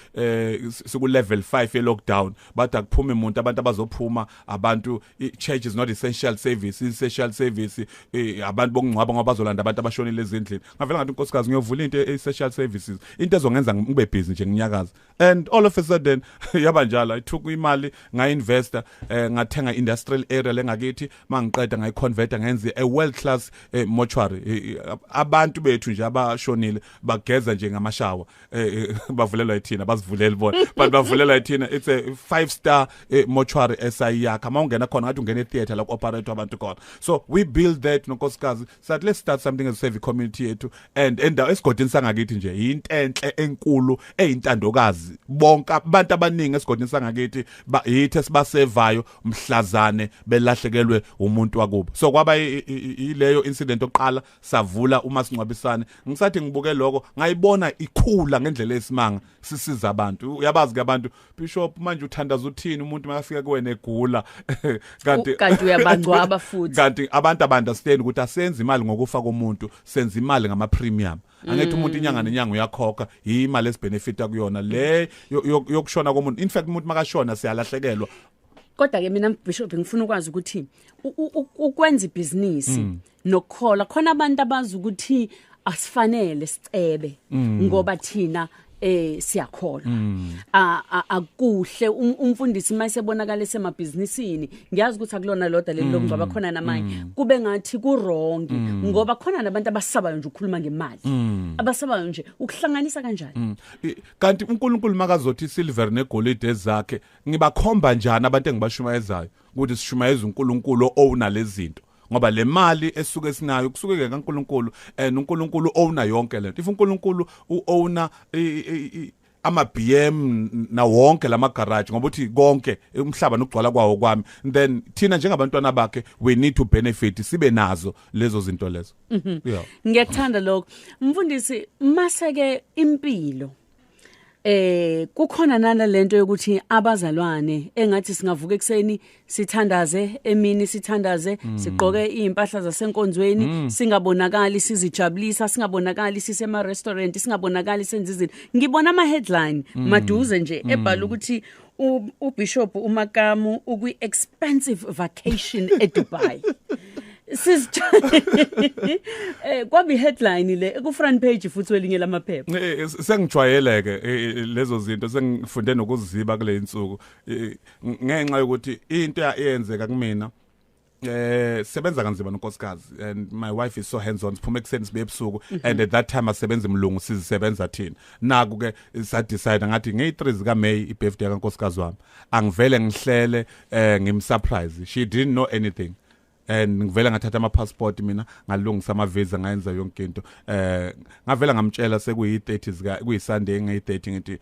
siku level 5 ye lockdown but akuphuma umuntu abantu abazophuma abantu church is not essential service essential service abantu bokungcwaba ngoba bazolanda abantu abashonile ezindlini ngavela ngathi unkosikazi ngiyovula into essential services into ezongenza ngibe busy nje nginyakaza and all of a sudden yaba njalo I took imali ngainvesta ngathenga industrial area lengakithi mangiqeda ngayiconverta ngenze a world class mortuary abantu bethu nje abashonile bageza nje ngamashawa bavulelwa ithina bazivulele bona but bavulelwa ithina it's a 5-star mortuary esayakha mawungena khona ngathi ungena etheater la operate abantu khona so we build that nonkosikazi said let's start something as a service community yethu and esigodini sangakithi nje into enhle enkulu eyintandokazi bonke abantu abaningi esigodini sangakithi yithi sibasevayo mhlazane belahlekelwe umuntu wakubo so kwaba ileyo incident oqala savula umasingcwabisane ngisathi ngibuke lokho ngayibona ikhula ngendlela esimanga sisiza abantu uyabazi ke abantu bishop manje uthandaza uthini umuntu makafika kuwena egula kanti uyabangcwaba futhi kanti abantu abanderstand ukuthi asenze imali ngokufa komuntu senza imali ngama premium angithi umuntu inyanga nenyanga uyakhokha imali esibenefita kuyona le yokushona komuntu in fact umuntu makashona siyalahlekelwa kodwa ke mina bishop ngifuna ukwazi ukuthi ukwenza ibusiness nokukhola khona abantu abazi ukuthi asifanele sicebe ngoba thina siyakhola akuhle umfundisi mayisebonakala esemabhizinisini ngiyazi ukuthi akulona lodwa leli lokungcwaba khona namanye kube ngathi kurongi ngoba khona nabantu abasabayo nje ukukhuluma ngemali abasabayo nje ukuhlanganisa kanjani kanti uNkulunkulu makazothi silver negolide ezakhe ngibakhomba njani abantu engibashumayezayo ukuthi sishumayeza uNkulunkulu owna lezinto ngoba le mali esuke sinayo kusuke ke kaNkulunkulu and uNkulunkulu owna yonke lento if uNkulunkulu uowna ama BM na wonke lama garage ngoba uthi konke umhlaba nokugcwala kwawo kwami then thina njengabantwana bakhe we need to benefit sibe nazo lezo zinto lezo yeah ngiyathanda lokho mfundisi maseke impilo kukhona nana lento yokuthi abazalwane engathi singavuka ekseni sithandaze emini sithandaze sigqoke impahla zasenkonzweni singabonakali sizijabulisa singabonakali sisema restaurant singabonakali senza izinto ngibona ama headline maduze nje ebhala ukuthi uBishop uMakumu ukwi expensive vacation eDubai kwabi headline le ku front page futhi welinye lamaphepha sengijwayeleke lezo zinto sengifunde nokuziziba kule insuku ngenxa yokuthi into eyenzeka kumina sebenza kanzima nonkosikazi and my wife is so hands on siphuma ekseni sibe ebusuku and at that time asebenza imlungu sizisebenza thina naku ke sa decide ngathi nge3 zika May ibirthday kankosikazi wami angivele ngihlele ngimsurprise she didn't know anything and ngivela ngathatha ama passport mina ngalungisa ama visa ngayenza yonke into ngavela ngamtshela sekuyi30 zika kuyisunday ngeyi30 ngithi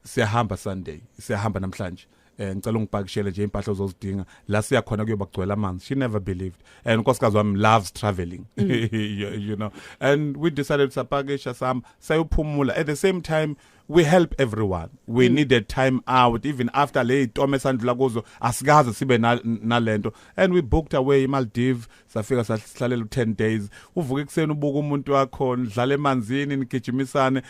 siyahamba Sunday siyahamba namhlanje ngicela ungipakishele nje impahla ozozidinga la siya khona kuyoba kugcwela amanzi she never believed and unkosikazi wami loves traveling you know and we decided to pakisha some sayophumula at the same time we help everyone. We needed time out, even after late esandlula kuzo asikaze sibe nalento, and we booked away Maldives. Safika sahlalela 10 days. Uvuka ekseni ubuka umuntu wakho, ndlala emanzini nigijimisane,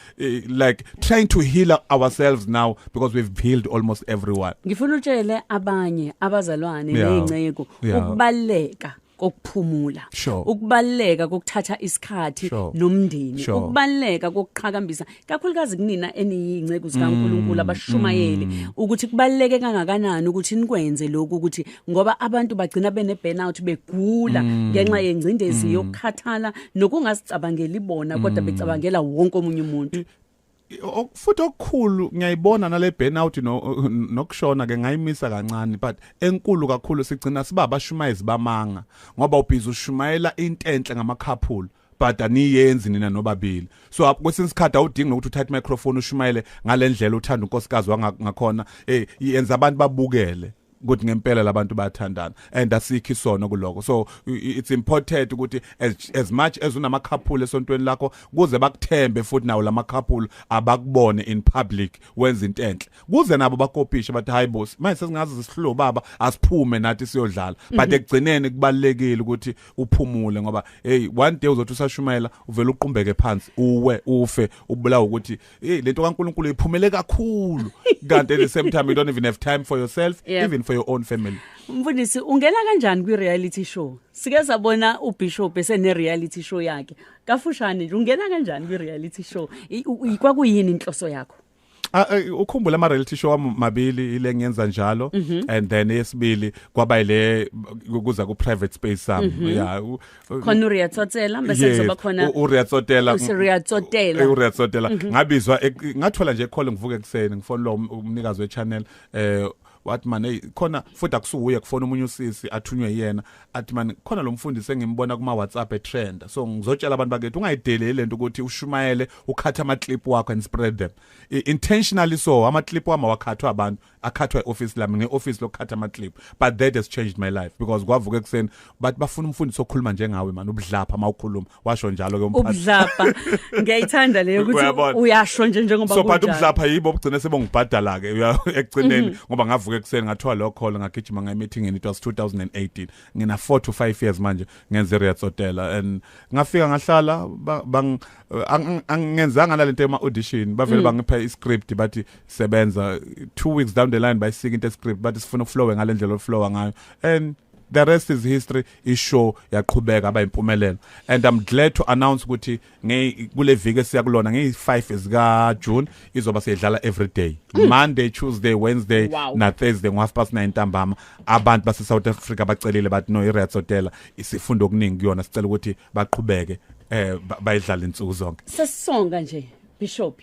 like trying to heal ourselves now because we've healed almost everyone. Ngifuna utshele abanye abazalwane nezinceko ukubaleka kokuphumula, ukubaleka kokuthatha isikhathi nomndeni, ukubaleka kokuqhakambisa kakhulukazi kunina eniyinceke zikaNkulunkulu abashumayeli ukuthi kubaleke kangakanani ukuthi nikwenze lokhu, ukuthi ngoba abantu bagcina bene burnout begula ngenxa yengcindezi yokukhathala nokungasicabangeli bona kodwa becabangela wonke omunye umuntu. Futhi okukhulu ngiyayibona nale burnout nokushona ke ngayimisa kancane, but enkulu kakhulu sigcina siba abashumayezi bamanga ngoba ubhizi ushumayela into enhle ngamakhaphulo but aniyenzi nina nobabili. So kwesinye isikhathi awudingi ukuthi uthathe microphone ushumayele ngalendlela uthanda unkosikazi wangakhona yenza abantu babukele ukuthi ngempela labantu bayathandana and asikho isono kuloko. So it's important ukuthi as much as unamakhaphulo esontweni lakho kuze bakuthembe futhi nawo lamakhaphulo abakubone in public wenza into enhle, kuze nabo bakopishe bathi hayi boss manje sesingazi sihlo baba asiphume nathi siyodlala. But ekugcineni kubalekile ukuthi uphumule ngoba hey one day uzothi usashumayela uvela uqumbeke phansi uwe ufe ubulawa ukuthi lento kaNkulunkulu iphumele kakhulu kanti at the same time you don't even have time for yourself, even for your own family. Umfundisi ungena kanjani kwi reality show? Sike sabona uBishop esene reality show yakhe. Kafushane nje ungena kanjani kwi reality show? Kwakuyini inhloso yakho? Ukhumbula ama reality show amabili ile ngiyenza njalo, and then yesibili kwaba ile kuza ku private space sami. Khona uRiyatsotela bese kuzoba khona uRiyatsotela ngabizwa ngathola nje call ngivuke ekseni ngifona lo umnikazi we channel wathi man hey khona futhi akusuye kufona umunye usisi athunywe yena athi man khona lo mfundisi engimbona kuma WhatsApp etrend, so ngizotshela abantu bakithi ungayideleli lento ukuthi ushumayele ukhatha ama clip wakho and spread them intentionally. So ama clip wami wakhathwa abantu akhathwa eoffice lami ngeoffice lokhatha ama clip, but that has changed my life because kwavuka ekseni but bafuna umfundisi okhuluma njengawe man, ubudlapha mawukhuluma washo njalo ke umphathi ubudlapha. Ngiyayithanda leyo ukuthi uyasho nje njengoba kunjalo. So but ubudlapha yibo obugcina sebongibhadala ke ekugcineni ngoba ngavuka ekseni ngathola lo call ngagijima ngai meeting and it was 2018. Ngina 4 to 5 years manje ngenze Riyatsotela and ngafika ngahlala angenzanga nalento ema audition bavele bangipha iscript bathi sebenza 2 weeks down the line by seeing into script but isifuna uflow ngalendlela oflow ngayo, and the rest is history. Ishow yaqhubeka aba impumelelo, and I'm glad to announce ukuthi kule viki esiyakulona nge5 ezika June izoba siyadlala every day, Monday, Tuesday, Wednesday na Thursday ngo9:30 ntambama. Abantu base South Africa bacelile bathi no iRiyatsotela isifundo okuningi kuyona, sicela ukuthi baqhubeke bayidlala insuku zonke. Sesonga nje Bishop,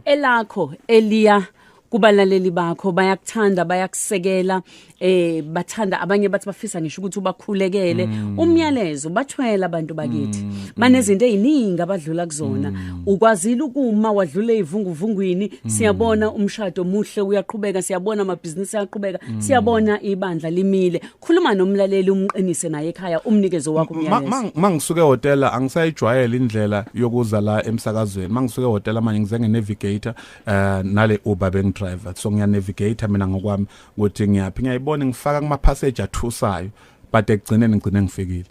elakho Elia kubalaleli bakho bayakuthanda bayakusekela, bathanda abanye bathi bafisa ngisho ukuthi ubakhulekele umyalezo bathwela abantu bakithi manezinto eziningi abadlula kuzona. Ukwazile ukuma wadlula ezivunguvungwini, siyabona umshado muhle uyaqhubeka, siyabona amabhizinisi ayaqhubeka, siyabona ibandla limile. Khuluma nomlaleli umqinise naye ekhaya umnikezo wakho umyalezo. Mangisuke hotela angisayijwayela indlela yokuza la emsakazweni. Mangisuke hotela manje ngize ngenavigator nale Uber driver, so ngiya navigate mina ngokwami ukuthi ngiyaphi ngiyayibona ngifaka kuma passage athusayo, but ekugcineni ngigcine ngifikile.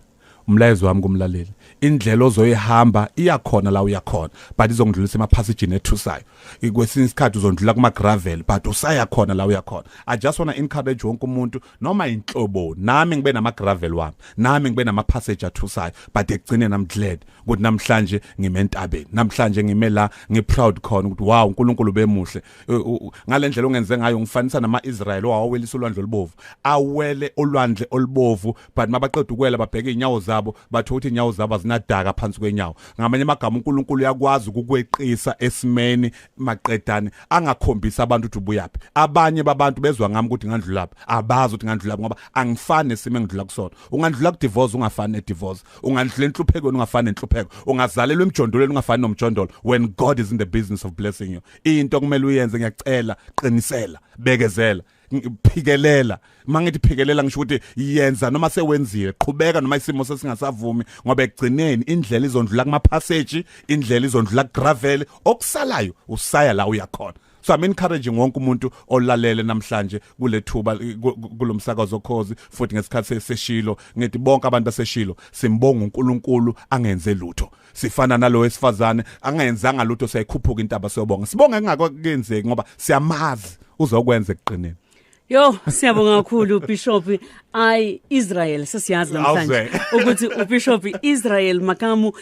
Umlayezo wami kumlaleli indlela ozoyihamba iyakhona la uyakhona, but izongidlulisa ema passage ethusayo. Ikwesinye isikhathi uzondlula kuma gravel but usaya khona la uyakhona. I just want to encourage wonke umuntu noma inhlobo nami ngibe nama gravel wami, nami ngibe nama passage athusayo, but ekugcineni I'm glad ukuthi namhlanje ngime entabeni, namhlanje ngime la ngiproud khona ukuthi wow uNkulunkulu bemuhle. Ngalendlela ongenze ngayo ngifanisa nama Israel owawelisa ulwandle olubovu, awele olwandle olubovu, but mabaqeda ukwela babheke inyawo zabo batho ukuthi inyawo zabo zinadaka phansi kwenyawo. Ngamanye amagama uNkulunkulu yakwazi ukukweqisa esimeni maqedane angakhombisa abantu ukuthi ubuyaphi. Abanye babantu bezwa ngami ukuthi ngandlula lapha, abazi ukuthi ngandlula lapha ngoba angifani nesimo engidlula kusona. Ungandlula ku divorce ungafani ne divorce, ungandlula enhlupheko ungafani nenhlupheko, ungazalelwa emjondolweni ungafani nomjondolo. When God is in the business of blessing you, into kumele uyenze ngiyacela qinisela bekezela phikelela mangithi phikelela ngisho ukuthi yenza noma sewenzile qhubeka noma isimo sesingasavumi ngoba ekugcineni indlela izondlula kuma passage indlela izondlula gravel okusalayo usaya la uyakhona. So I'm encouraging wonke umuntu olalele namhlanje kule thuba kulomsakazo Khosi futhi ngesikhathi seshilo ngithi bonke abantu baseshilo simbonga uNkulunkulu angenze lutho. Sifana nalo wesifazane angenzanga lutho sayikhuphuka intaba siyobonga. Sibonga engakenzeki ngoba siyamazi uzokwenza ekuqineni. Yo, siyabonga kakhulu Bishop Israel sesiyazi namhlanje ukuthi uBishop Israel uMakumu